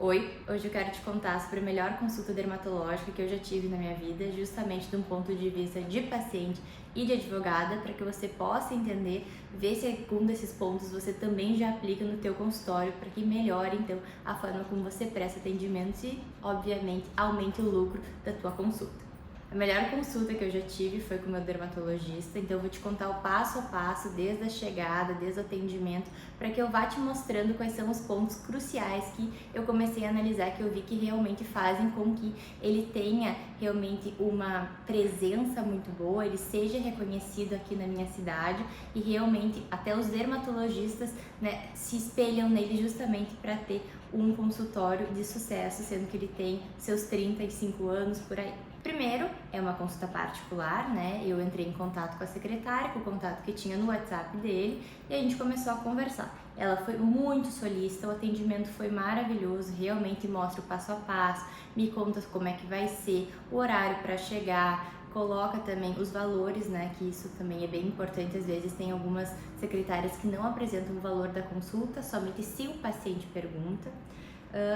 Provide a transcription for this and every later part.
Oi, hoje eu quero te contar sobre a melhor consulta dermatológica que eu já tive na minha vida, justamente de um ponto de vista de paciente e de advogada, para que você possa entender, ver se algum desses pontos você também já aplica no teu consultório, para que melhore então a forma como você presta atendimento e, obviamente, aumente o lucro da tua consulta. A melhor consulta que eu já tive foi com o meu dermatologista, então eu vou te contar o passo a passo, desde a chegada, desde o atendimento, para que eu vá te mostrando quais são os pontos cruciais que eu comecei a analisar, que eu vi que realmente fazem com que ele tenha realmente uma presença muito boa, ele seja reconhecido aqui na minha cidade e realmente até os dermatologistas, né, se espelham nele justamente para ter um consultório de sucesso, sendo que ele tem seus 35 anos por aí. Primeiro, é uma consulta particular, né? Eu entrei em contato com a secretária, com o contato que tinha no WhatsApp dele, e a gente começou a conversar. Ela foi muito solícita, o atendimento foi maravilhoso, realmente mostra o passo a passo, me conta como é que vai ser, o horário para chegar, coloca também os valores, né? Que isso também é bem importante, às vezes tem algumas secretárias que não apresentam o valor da consulta, somente se o paciente pergunta.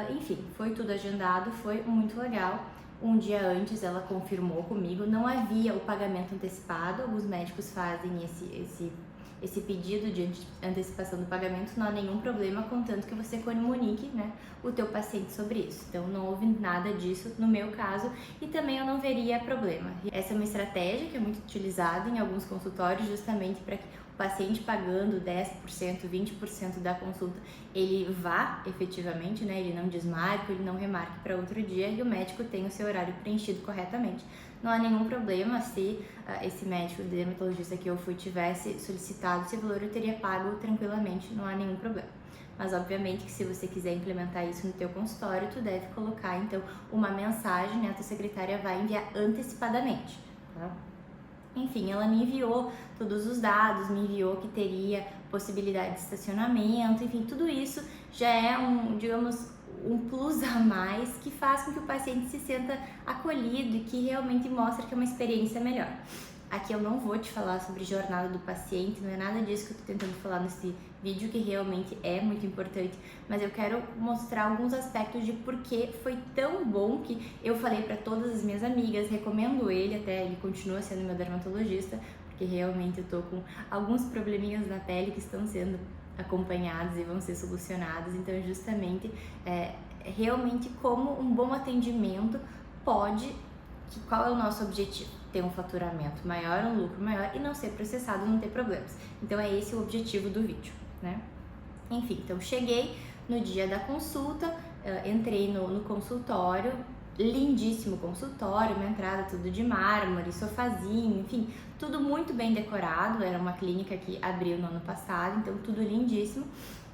Enfim, foi tudo agendado, foi muito legal. Um dia antes ela confirmou comigo, não havia o pagamento antecipado, alguns médicos fazem esse pedido de antecipação do pagamento, não há nenhum problema, contanto que você comunique, né, o teu paciente sobre isso. Então não houve nada disso no meu caso e também eu não veria problema. Essa é uma estratégia que é muito utilizada em alguns consultórios justamente para que o paciente pagando 10%, 20% da consulta, ele vá efetivamente, né, ele não desmarque, ele não remarque para outro dia e o médico tem o seu horário preenchido corretamente. Não há nenhum problema se esse médico dermatologista que eu fui tivesse solicitado esse valor, eu teria pago tranquilamente, não há nenhum problema. Mas obviamente que se você quiser implementar isso no teu consultório, tu deve colocar então uma mensagem, né, a tua secretária vai enviar antecipadamente, tá? Enfim, ela me enviou todos os dados, me enviou que teria possibilidade de estacionamento, enfim, tudo isso já é digamos, um plus a mais que faz com que o paciente se sinta acolhido e que realmente mostra que é uma experiência melhor. Aqui eu não vou te falar sobre jornada do paciente, não é nada disso que eu tô tentando falar nesse vídeo, que realmente é muito importante, mas eu quero mostrar alguns aspectos de por que foi tão bom que eu falei para todas as minhas amigas, recomendo ele, até ele continua sendo meu dermatologista, porque realmente eu tô com alguns probleminhas na pele que estão sendo acompanhados e vão ser solucionados, então justamente realmente como um bom atendimento pode, qual é o nosso objetivo? Ter um faturamento maior, um lucro maior e não ser processado, não ter problemas. Então é esse o objetivo do vídeo, né? Enfim, então cheguei no dia da consulta, entrei no consultório, lindíssimo consultório, uma entrada tudo de mármore, sofazinho, enfim, tudo muito bem decorado, era uma clínica que abriu no ano passado, então tudo lindíssimo.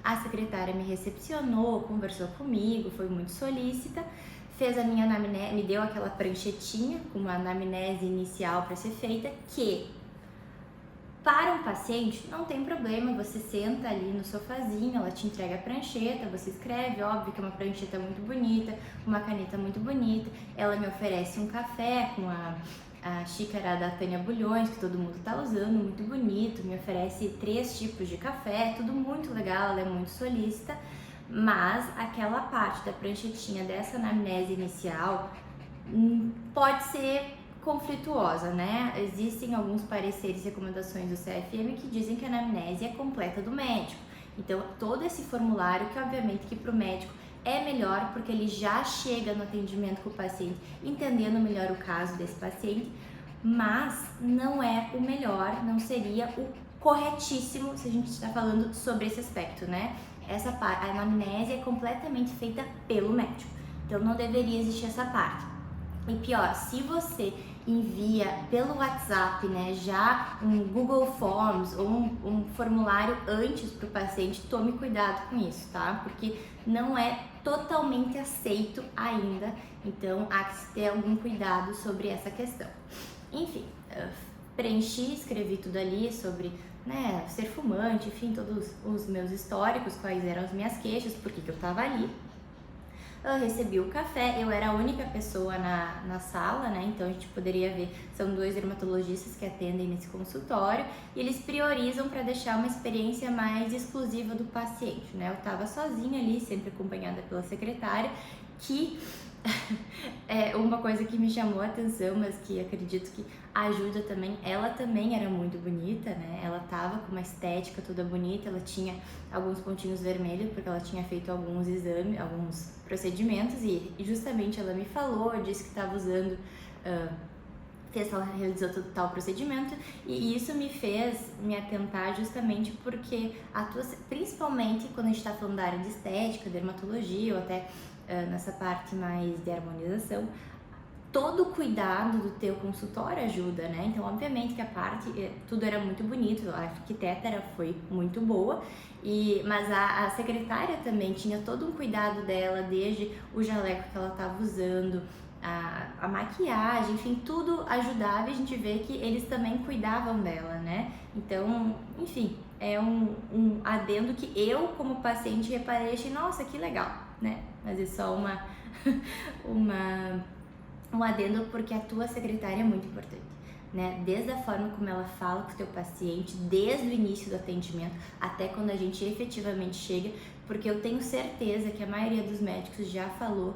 A secretária me recepcionou, conversou comigo, foi muito solícita, fez a minha anamnese, me deu aquela pranchetinha com uma anamnese inicial para ser feita, que para um paciente não tem problema, você senta ali no sofazinho, ela te entrega a prancheta, você escreve, óbvio que é uma prancheta muito bonita, uma caneta muito bonita, ela me oferece um café com a xícara da Tânia Bulhões, que todo mundo tá usando, muito bonito, me oferece 3 tipos de café, tudo muito legal, ela é muito solícita. Mas aquela parte da pranchetinha dessa anamnese inicial pode ser conflituosa, né? Existem alguns pareceres e recomendações do CFM que dizem que a anamnese é completa do médico. Então, todo esse formulário, que obviamente que para o médico é melhor, porque ele já chega no atendimento com o paciente, entendendo melhor o caso desse paciente, mas não é o melhor, não seria o corretíssimo se a gente está falando sobre esse aspecto, né? Essa parte, a anamnese é completamente feita pelo médico, então não deveria existir essa parte. E pior, se você envia pelo WhatsApp, né, já um Google Forms ou um formulário antes para o paciente, tome cuidado com isso, tá? Porque não é totalmente aceito ainda, então há que se ter algum cuidado sobre essa questão. Enfim, preenchi, escrevi tudo ali sobre, né, ser fumante, enfim, todos os meus históricos, quais eram as minhas queixas, por que eu tava ali. recebi o café, eu era a única pessoa na sala, né? Então a gente poderia ver, são 2 dermatologistas que atendem nesse consultório e eles priorizam para deixar uma experiência mais exclusiva do paciente, né? Eu estava sozinha ali, sempre acompanhada pela secretária, que é uma coisa que me chamou a atenção, mas que acredito que ajuda também. Ela também era muito bonita, né? Ela tava com uma estética toda bonita, ela tinha alguns pontinhos vermelhos porque ela tinha feito alguns exames, alguns procedimentos e justamente ela me falou, disse que estava usando, ela realizou todo tal procedimento e isso me fez me atentar justamente porque principalmente quando a gente está falando da área de estética, dermatologia ou até nessa parte mais de harmonização, todo o cuidado do teu consultório ajuda, né? Então, obviamente que a parte, tudo era muito bonito, a arquiteta foi muito boa, mas a secretária também tinha todo um cuidado dela, desde o jaleco que ela estava usando, a maquiagem, enfim, tudo ajudava e a gente vê que eles também cuidavam dela, né? Então, enfim, é um adendo que eu, como paciente, reparei e achei, nossa, que legal, né? Mas é só um adendo porque a tua secretária é muito importante, né? Desde a forma como ela fala com o teu paciente, desde o início do atendimento até quando a gente efetivamente chega, porque eu tenho certeza que a maioria dos médicos já falou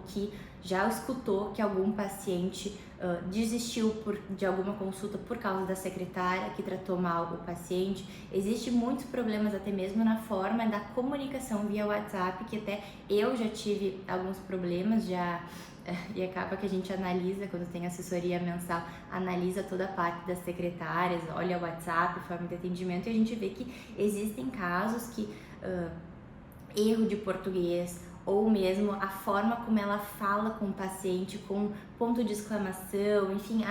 já escutou que algum paciente desistiu de alguma consulta por causa da secretária que tratou mal o paciente. Existem muitos problemas até mesmo na forma da comunicação via WhatsApp, que até eu já tive alguns problemas, e acaba que a gente analisa, quando tem assessoria mensal, analisa toda a parte das secretárias, olha o WhatsApp, forma de atendimento, e a gente vê que existem casos que erro de português, ou mesmo a forma como ela fala com o paciente, com ponto de exclamação, enfim,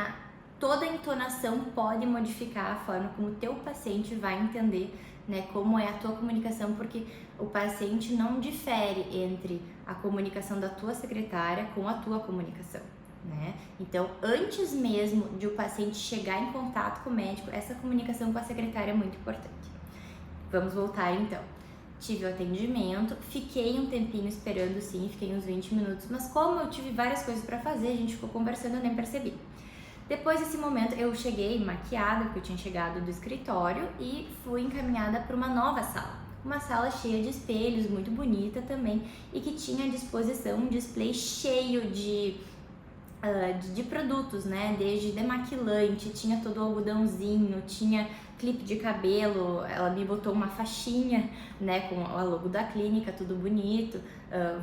toda a entonação pode modificar a forma como o teu paciente vai entender, né, como é a tua comunicação, porque o paciente não difere entre a comunicação da tua secretária com a tua comunicação, né? Então, antes mesmo de o paciente chegar em contato com o médico, essa comunicação com a secretária é muito importante. Vamos voltar então. Tive o atendimento, fiquei um tempinho esperando, sim, fiquei uns 20 minutos, mas como eu tive várias coisas para fazer, a gente ficou conversando, eu nem percebi. Depois desse momento, eu cheguei maquiada, porque eu tinha chegado do escritório, e fui encaminhada para uma nova sala. Uma sala cheia de espelhos, muito bonita também, e que tinha à disposição um display cheio de produtos, né? Desde demaquilante, tinha todo o algodãozinho, tinha clipe de cabelo, ela me botou uma faixinha, né, com a logo da clínica, tudo bonito,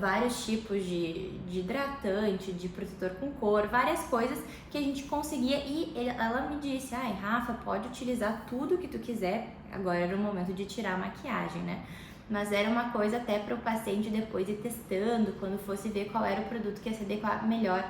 vários tipos de hidratante, de protetor com cor, várias coisas que a gente conseguia, e ela me disse, ai, Rafa, pode utilizar tudo que tu quiser, agora era o momento de tirar a maquiagem, né? Mas era uma coisa até para o paciente depois ir testando, quando fosse ver qual era o produto que ia se adequar melhor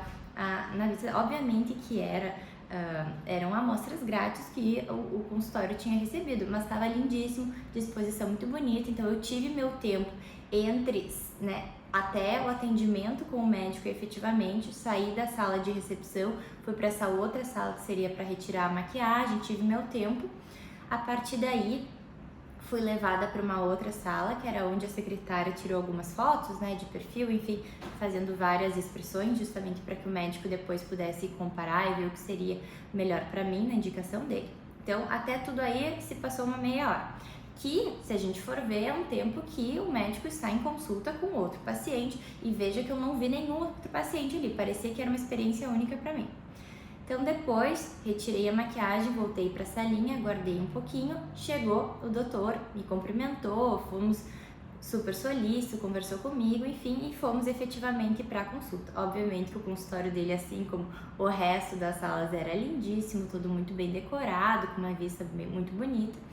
na visita. Obviamente que eram amostras grátis que o consultório tinha recebido, mas estava lindíssimo, disposição muito bonita, então eu tive meu tempo entre, né, até o atendimento com o médico efetivamente, saí da sala de recepção, fui para essa outra sala que seria para retirar a maquiagem, tive meu tempo. A partir daí, fui levada para uma outra sala, que era onde a secretária tirou algumas fotos, né, de perfil, enfim, fazendo várias expressões, justamente para que o médico depois pudesse comparar e ver o que seria melhor para mim na indicação dele. Então, até tudo aí se passou uma meia hora, que, se a gente for ver, é um tempo que o médico está em consulta com outro paciente, e veja que eu não vi nenhum outro paciente ali, parecia que era uma experiência única para mim. Então depois, retirei a maquiagem, voltei para a salinha, aguardei um pouquinho, chegou o doutor, me cumprimentou, fomos super solícito, conversou comigo, enfim, e fomos efetivamente para a consulta. Obviamente que o consultório dele, assim como o resto das salas, era lindíssimo, tudo muito bem decorado, com uma vista muito bonita.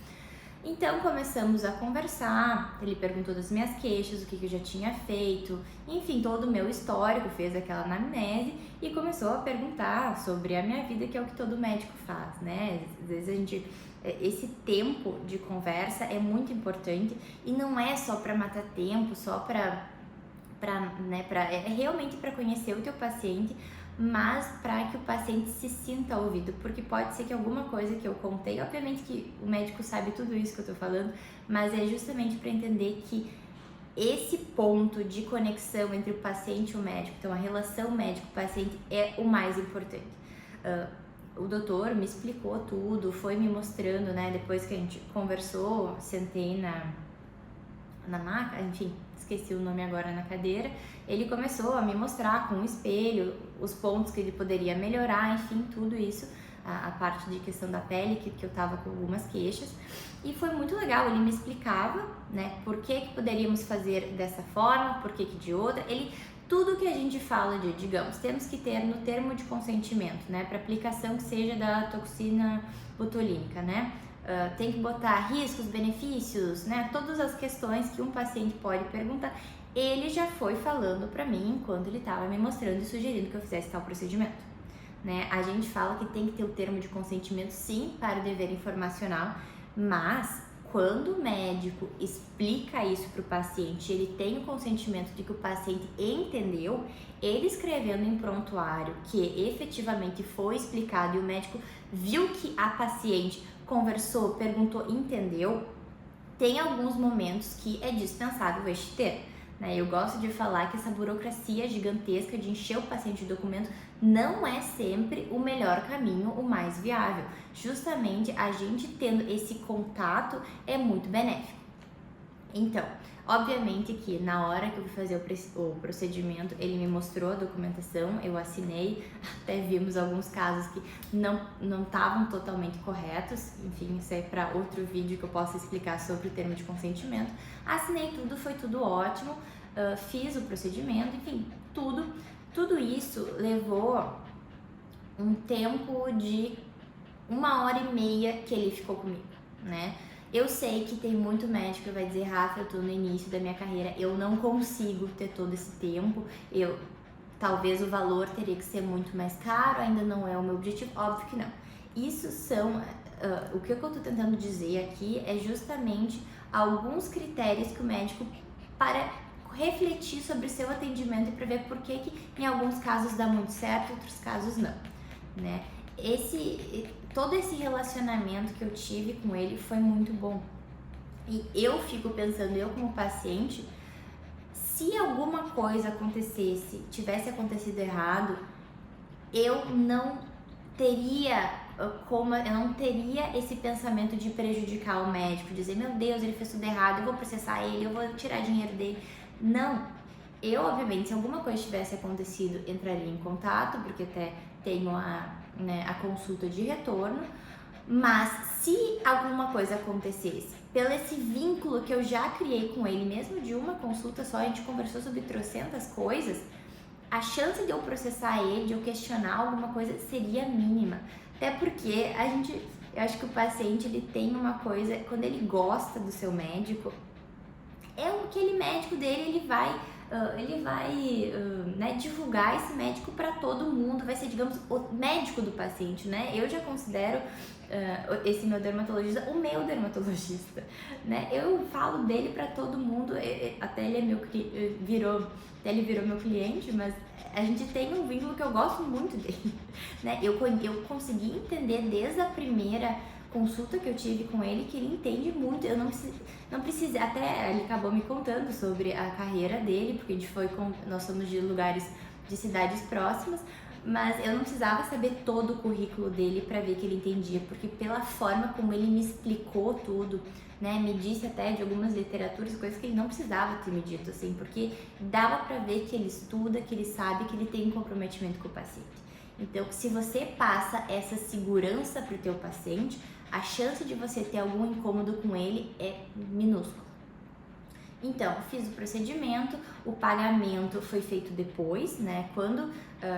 Então começamos a conversar, ele perguntou das minhas queixas, o que eu já tinha feito, enfim, todo o meu histórico, fez aquela anamnese e começou a perguntar sobre a minha vida, que é o que todo médico faz, né? Às vezes esse tempo de conversa é muito importante e não é só para matar tempo, só é realmente para conhecer o teu paciente, mas para que o paciente se sinta ouvido, porque pode ser que alguma coisa que eu contei, obviamente que o médico sabe tudo isso que eu tô falando, mas é justamente para entender que esse ponto de conexão entre o paciente e o médico, então a relação médico-paciente é o mais importante. O doutor me explicou tudo, foi me mostrando, né, depois que a gente conversou, sentei na maca, enfim, esqueci o nome agora, na cadeira, ele começou a me mostrar com um espelho os pontos que ele poderia melhorar, enfim, tudo isso, a parte de questão da pele, que eu tava com algumas queixas, e foi muito legal, ele me explicava, né, por que poderíamos fazer dessa forma, por que de outra, tudo que a gente fala digamos, temos que ter no termo de consentimento, né, para aplicação que seja da toxina botulínica, né, tem que botar riscos, benefícios, né, todas as questões que um paciente pode perguntar, ele já foi falando para mim enquanto ele estava me mostrando e sugerindo que eu fizesse tal procedimento. Né? A gente fala que tem que ter o termo de consentimento sim para o dever informacional, mas quando o médico explica isso para o paciente, ele tem o consentimento de que o paciente entendeu, ele escrevendo em prontuário que efetivamente foi explicado e o médico viu que a paciente conversou, perguntou, entendeu, tem alguns momentos que é dispensável este termo. Né? Eu gosto de falar que essa burocracia gigantesca de encher o paciente de documentos não é sempre o melhor caminho, o mais viável. Justamente a gente tendo esse contato é muito benéfico. Então, obviamente que na hora que eu fui fazer o procedimento, ele me mostrou a documentação, eu assinei, até vimos alguns casos que não estavam totalmente corretos, enfim, isso é para outro vídeo que eu posso explicar sobre o termo de consentimento. Assinei tudo, foi tudo ótimo, fiz o procedimento, enfim, tudo isso levou um tempo de 1h30 que ele ficou comigo, né? Eu sei que tem muito médico que vai dizer, Rafa, eu tô no início da minha carreira, eu não consigo ter todo esse tempo, talvez o valor teria que ser muito mais caro, ainda não é o meu objetivo, óbvio que não. Isso são, o que eu tô tentando dizer aqui é justamente alguns critérios que o médico para refletir sobre o seu atendimento e para ver por que em alguns casos dá muito certo, em outros casos não, né? Todo esse relacionamento que eu tive com ele foi muito bom. E eu fico pensando, eu como paciente, se alguma coisa tivesse acontecido errado, eu não teria esse pensamento de prejudicar o médico, dizer, meu Deus, ele fez tudo errado, eu vou processar ele, eu vou tirar dinheiro dele. Não. Eu, obviamente, se alguma coisa tivesse acontecido, entraria em contato, porque até tenho a consulta de retorno, mas se alguma coisa acontecesse, pelo esse vínculo que eu já criei com ele, mesmo de uma consulta só, a gente conversou sobre trocentas coisas, a chance de eu processar ele, de eu questionar alguma coisa, seria mínima. Até porque eu acho que o paciente, ele tem uma coisa, quando ele gosta do seu médico, aquele médico dele, ele vai divulgar esse médico para todo mundo, vai ser, digamos, o médico do paciente, né? Eu já considero esse meu dermatologista o meu dermatologista, né? Eu falo dele para todo mundo, até ele virou meu cliente, mas a gente tem um vínculo que eu gosto muito dele, né? Eu consegui entender desde a primeira consulta que eu tive com ele que ele entende muito. Eu não precisei, até ele acabou me contando sobre a carreira dele, porque nós somos de de cidades próximas, mas eu não precisava saber todo o currículo dele para ver que ele entendia, porque pela forma como ele me explicou tudo, né, me disse até de algumas literaturas, coisas que ele não precisava ter me dito, assim, porque dava para ver que ele estuda, que ele sabe, que ele tem um comprometimento com o paciente. Então, se você passa essa segurança para o teu paciente, a chance de você ter algum incômodo com ele é minúscula. Então, fiz o procedimento, o pagamento foi feito depois, né? Quando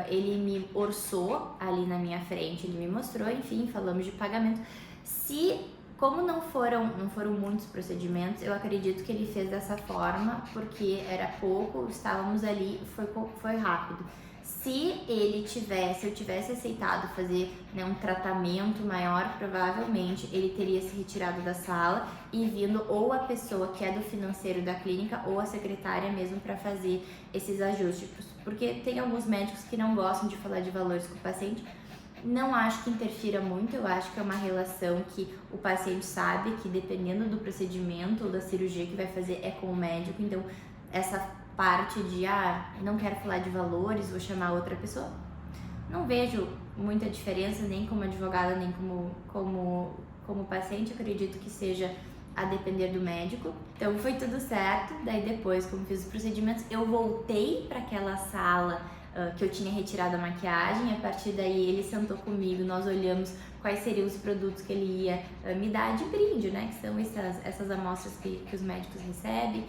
ele me orçou ali na minha frente, ele me mostrou, enfim, falamos de pagamento. Como não foram muitos procedimentos, eu acredito que ele fez dessa forma, porque era pouco, estávamos ali, foi rápido. Se eu tivesse aceitado fazer, né, um tratamento maior, provavelmente ele teria se retirado da sala e vindo ou a pessoa que é do financeiro da clínica ou a secretária mesmo para fazer esses ajustes. Porque tem alguns médicos que não gostam de falar de valores com o paciente. Não acho que interfira muito, eu acho que é uma relação que o paciente sabe que dependendo do procedimento ou da cirurgia que vai fazer é com o médico, então essa parte de, não quero falar de valores, vou chamar outra pessoa. Não vejo muita diferença nem como advogada, nem como paciente, acredito que seja a depender do médico. Então foi tudo certo, daí depois, como fiz os procedimentos, eu voltei para aquela sala que eu tinha retirado a maquiagem. A partir daí ele sentou comigo, nós olhamos quais seriam os produtos que ele ia me dar de brinde, né, que são essas amostras que os médicos recebem.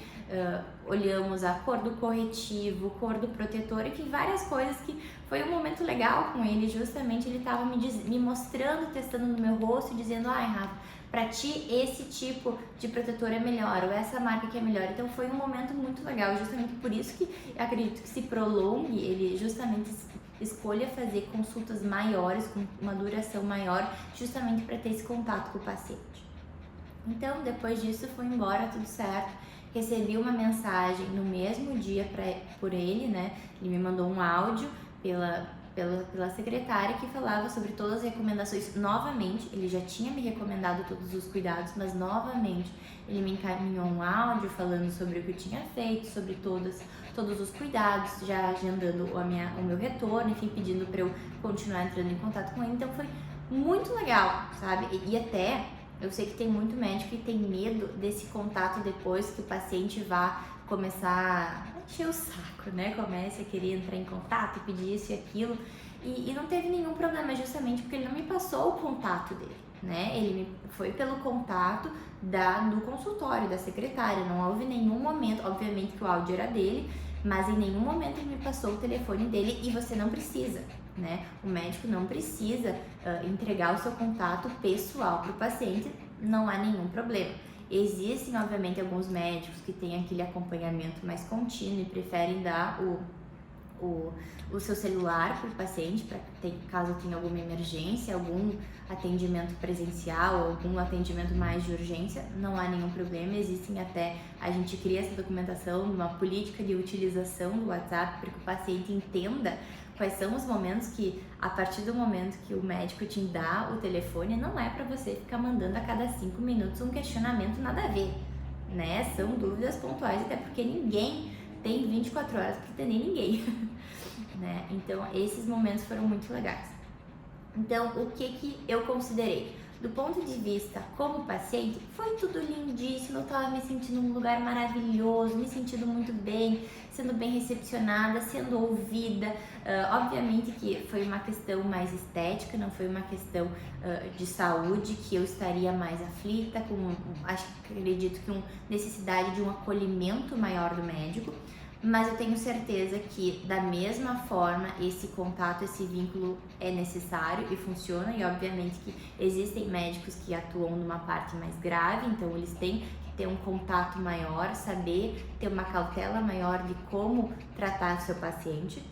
Olhamos a cor do corretivo, cor do protetor, enfim, várias coisas que foi um momento legal com ele. Justamente ele estava me mostrando, testando no meu rosto, dizendo, Rafa, pra ti esse tipo de protetor é melhor, ou essa marca que é melhor. Então foi um momento muito legal, justamente por isso que eu acredito que se prolongue, ele justamente escolha fazer consultas maiores, com uma duração maior, justamente para ter esse contato com o paciente. Então, depois disso, foi embora, tudo certo. Recebi uma mensagem no mesmo dia por ele, né? Ele me mandou um áudio pela secretária que falava sobre todas as recomendações. Novamente, ele já tinha me recomendado todos os cuidados, mas novamente ele me encaminhou um áudio falando sobre o que eu tinha feito, sobre todos os cuidados, já agendando o meu retorno, enfim, pedindo para eu continuar entrando em contato com ele. Então foi muito legal, sabe? E até eu sei que tem muito médico que tem medo desse contato depois, que o paciente vá começar a encher o saco, né? Comece a querer entrar em contato, pedir isso e aquilo. E não teve nenhum problema, justamente porque ele não me passou o contato dele, né? Ele foi pelo contato do consultório, da secretária. Não houve nenhum momento, obviamente que o áudio era dele, mas em nenhum momento ele me passou o telefone dele. E você não precisa, né? O médico não precisa entregar o seu contato pessoal para o paciente, não há nenhum problema. Existem, obviamente, alguns médicos que têm aquele acompanhamento mais contínuo e preferem dar o seu celular para o paciente, caso tenha alguma emergência, algum atendimento presencial, algum atendimento mais de urgência, não há nenhum problema. Existem até, a gente cria essa documentação de uma política de utilização do WhatsApp para que o paciente entenda quais são os momentos que, a partir do momento que o médico te dá o telefone, não é para você ficar mandando a cada 5 minutos um questionamento nada a ver, né? São dúvidas pontuais, até porque ninguém tem 24 horas para atender ninguém, né? Então, esses momentos foram muito legais. Então, o que eu considerei? Do ponto de vista como paciente, foi tudo lindíssimo, eu tava me sentindo num lugar maravilhoso, me sentindo muito bem, sendo bem recepcionada, sendo ouvida. Obviamente que foi uma questão mais estética, não foi uma questão de saúde, que eu estaria mais aflita, acredito que necessidade de um acolhimento maior do médico. Mas eu tenho certeza que, da mesma forma, esse contato, esse vínculo é necessário e funciona. E obviamente que existem médicos que atuam numa parte mais grave, então eles têm que ter um contato maior, saber ter uma cautela maior de como tratar o seu paciente.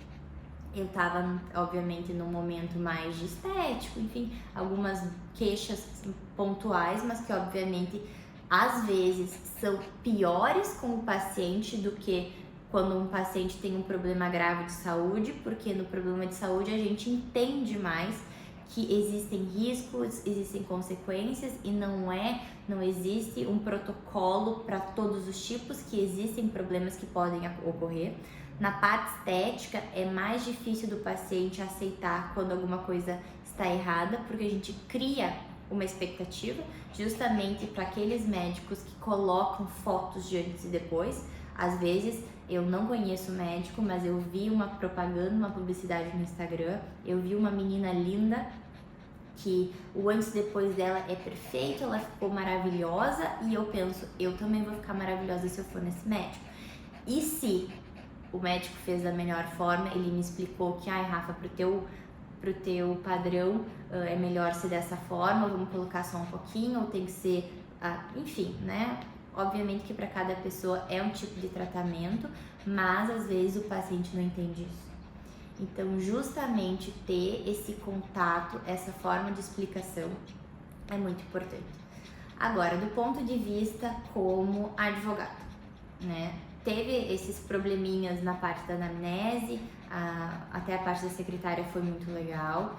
Eu estava, obviamente, num momento mais de estético, enfim, algumas queixas pontuais, mas que obviamente às vezes são piores com o paciente do que quando um paciente tem um problema grave de saúde, porque no problema de saúde a gente entende mais que existem riscos, existem consequências e não existe um protocolo para todos os tipos, que existem problemas que podem ocorrer. Na parte estética é mais difícil do paciente aceitar quando alguma coisa está errada, porque a gente cria uma expectativa justamente para aqueles médicos que colocam fotos de antes e depois. Às vezes eu não conheço o médico, mas eu vi uma propaganda, uma publicidade no Instagram, eu vi uma menina linda, que o antes e depois dela é perfeito, ela ficou maravilhosa, e eu penso, eu também vou ficar maravilhosa se eu for nesse médico. E se o médico fez da melhor forma, ele me explicou que, Rafa, pro teu padrão é melhor ser dessa forma, vamos colocar só um pouquinho, ou tem que ser, enfim, né? Obviamente que para cada pessoa é um tipo de tratamento, mas às vezes o paciente não entende isso. Então, justamente ter esse contato, essa forma de explicação é muito importante. Agora, do ponto de vista como advogado, né? teve esses probleminhas na parte da anamnese, até a parte da secretária foi muito legal.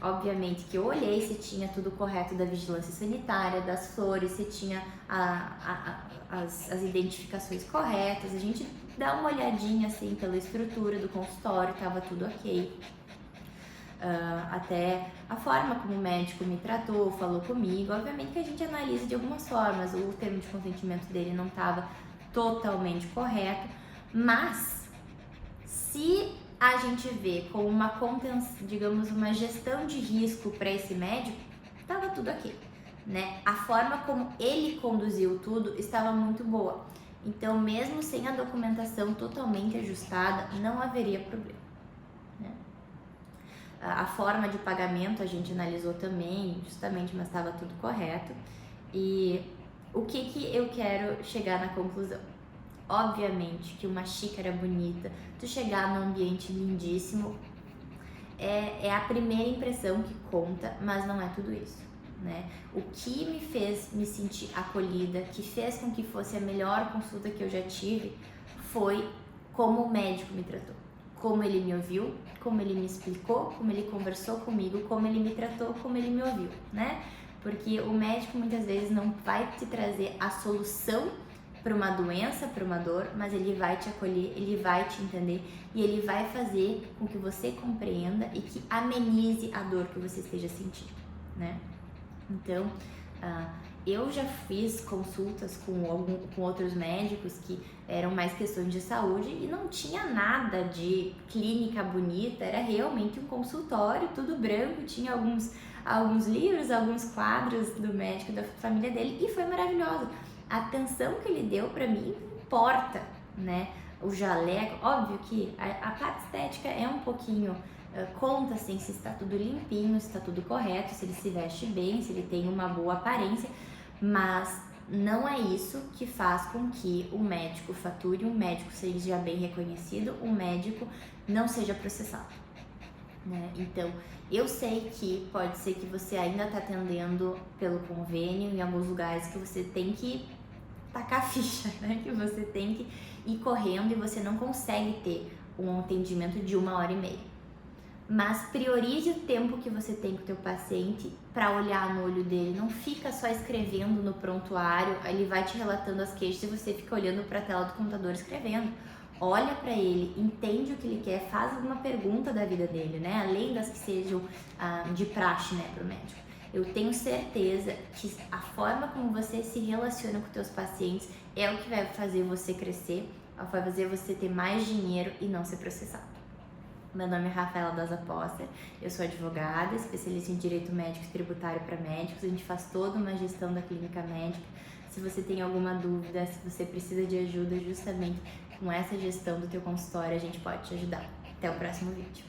Obviamente que eu olhei se tinha tudo correto da vigilância sanitária, das flores, se tinha as identificações corretas. A gente dá uma olhadinha assim pela estrutura do consultório, tava tudo ok. Até a forma como o médico me tratou, falou comigo. Obviamente que a gente analisa de algumas formas, o termo de consentimento dele não estava totalmente correto, mas se a gente vê como uma contenção, digamos, uma gestão de risco para esse médico, estava tudo ok, né? A forma como ele conduziu tudo estava muito boa. Então, mesmo sem a documentação totalmente ajustada, não haveria problema, né? A forma de pagamento a gente analisou também, justamente, mas estava tudo correto. E o que eu quero chegar na conclusão? Obviamente que uma xícara bonita, tu chegar num ambiente lindíssimo, é a primeira impressão que conta, mas não é tudo isso, né? O que me fez me sentir acolhida, que fez com que fosse a melhor consulta que eu já tive, foi como o médico me tratou, como ele me ouviu, como ele me explicou, como ele conversou comigo, como ele me tratou, como ele me ouviu, né? Porque o médico muitas vezes não vai te trazer a solução para uma doença, para uma dor, mas ele vai te acolher, ele vai te entender e ele vai fazer com que você compreenda e que amenize a dor que você esteja sentindo, né? Então, eu já fiz consultas com outros médicos que eram mais questões de saúde e não tinha nada de clínica bonita, era realmente um consultório, tudo branco, tinha alguns livros, alguns quadros do médico, da família dele, e foi maravilhoso. A atenção que ele deu pra mim importa, né? O jaleco, óbvio que a parte estética é um pouquinho, conta assim se está tudo limpinho, se está tudo correto, se ele se veste bem, se ele tem uma boa aparência, mas não é isso que faz com que o médico fature, um médico seja bem reconhecido, um médico não seja processado, né? Então, eu sei que pode ser que você ainda está atendendo pelo convênio em alguns lugares que você tem que tacar a ficha, né? Que você tem que ir correndo e você não consegue ter um atendimento de 1h30. Mas priorize o tempo que você tem com o teu paciente para olhar no olho dele. Não fica só escrevendo no prontuário, ele vai te relatando as queixas e você fica olhando para a tela do computador escrevendo. Olha para ele, entende o que ele quer, faz alguma pergunta da vida dele, né? Além das que sejam de praxe, né, pro médico. Eu tenho certeza que a forma como você se relaciona com teus pacientes é o que vai fazer você crescer, vai fazer você ter mais dinheiro e não ser processado. Meu nome é Rafaela Daza Poster, eu sou advogada, especialista em direito médico e tributário para médicos. A gente faz toda uma gestão da clínica médica. Se você tem alguma dúvida, se você precisa de ajuda justamente com essa gestão do teu consultório, a gente pode te ajudar. Até o próximo vídeo.